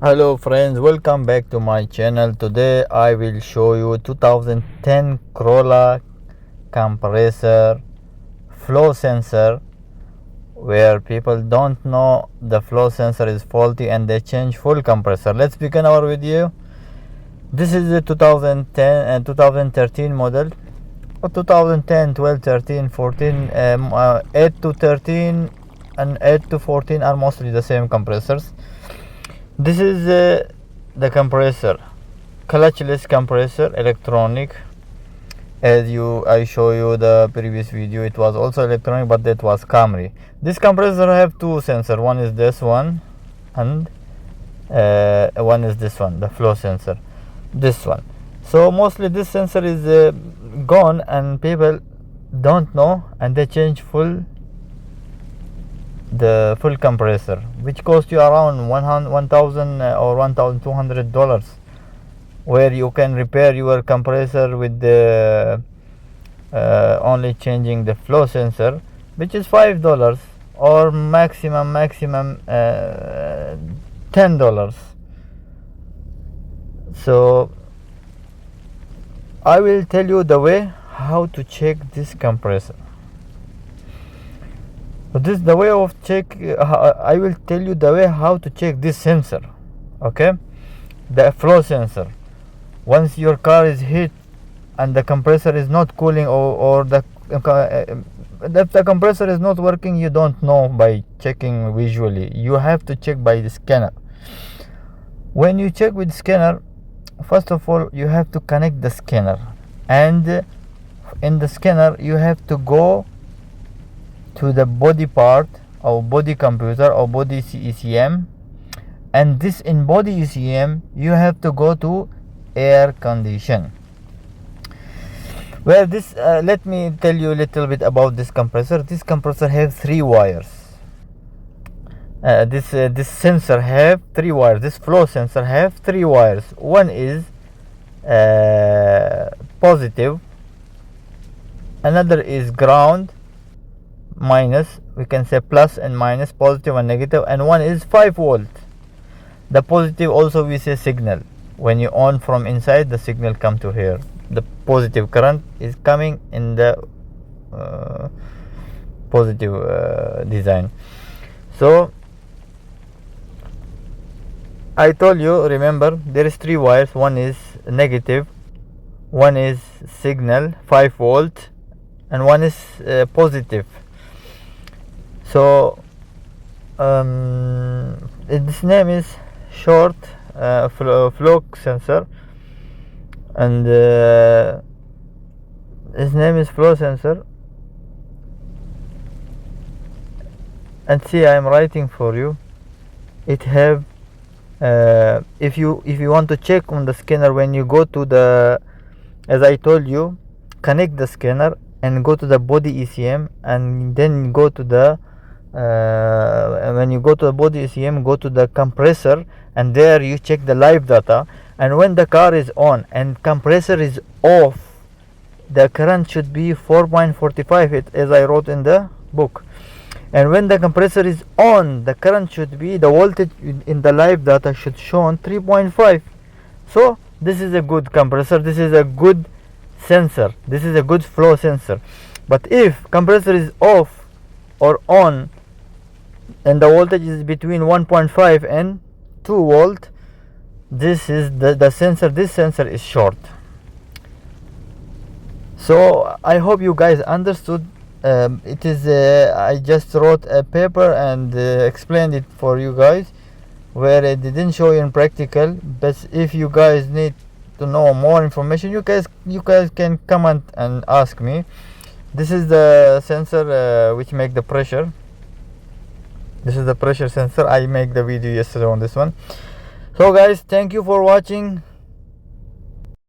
Hello friends, welcome back to my channel. Today I will show you 2010 Corolla compressor flow sensor, where people don't know the flow sensor is faulty and they change full compressor. Let's begin our video. This is the 2010 and 2013 model, or 2010, 12, 13, 14, 8 to 13 and 8 to 14 are mostly the same compressors. This is the compressor, clutchless compressor, electronic. As I show you the previous video, it was also electronic, but that was Camry. This compressor have two sensors. One is this one, and one is this one, the flow sensor. This one. So mostly this sensor is gone, and people don't know, and they change the full compressor, which costs you around $1,000 or $1,200, where you can repair your compressor with the only changing the flow sensor, which is $5 or maximum $10. So I will tell you the way how to check this compressor. This is the way of check. I will tell you the way how to check this sensor. Okay, the flow sensor. Once your car is hit and the compressor is not cooling, or if the compressor is not working, you don't know by checking visually. You have to check by the scanner. When you check with scanner, first of all you have to connect the scanner, and in the scanner you have to go to the body part, or body computer, or body ECM, and this in body ECM you have to go to air condition. Well, this let me tell you a little bit about this compressor. This compressor has 3 wires. This sensor have 3 wires. This flow sensor have 3 wires. One is positive, another is ground, minus, we can say plus and minus, positive and negative, and one is 5 volt. The positive also we say signal. When you on from inside, the signal come to here. The positive current is coming in the positive design. So I told you, remember, there is 3 wires. One is negative, one is signal 5 volt, and one is positive. So its name is short flow sensor, and its name is flow sensor. And see, I am writing for you. It have if you want to check on the scanner, when you go to the, as I told you, connect the scanner and go to the body ECM, and then go to the when you go to the body ECM, go to the compressor, and there you check the live data. And when the car is on and compressor is off, the current should be 4.45, as I wrote in the book. And when the compressor is on, the current should be, the voltage in the live data should show on 3.5. So this is a good compressor, this is a good sensor, this is a good flow sensor. But if compressor is off or on, and the voltage is between 1.5 and 2 volt, this is the sensor. This sensor is short. So I hope you guys understood. It is I just wrote a paper and explained it for you guys, where I didn't show you in practical. But if you guys need to know more information, you guys can comment and ask me. This is the sensor which make the pressure. This is the pressure sensor. I make the video yesterday on this one. So guys, thank you for watching.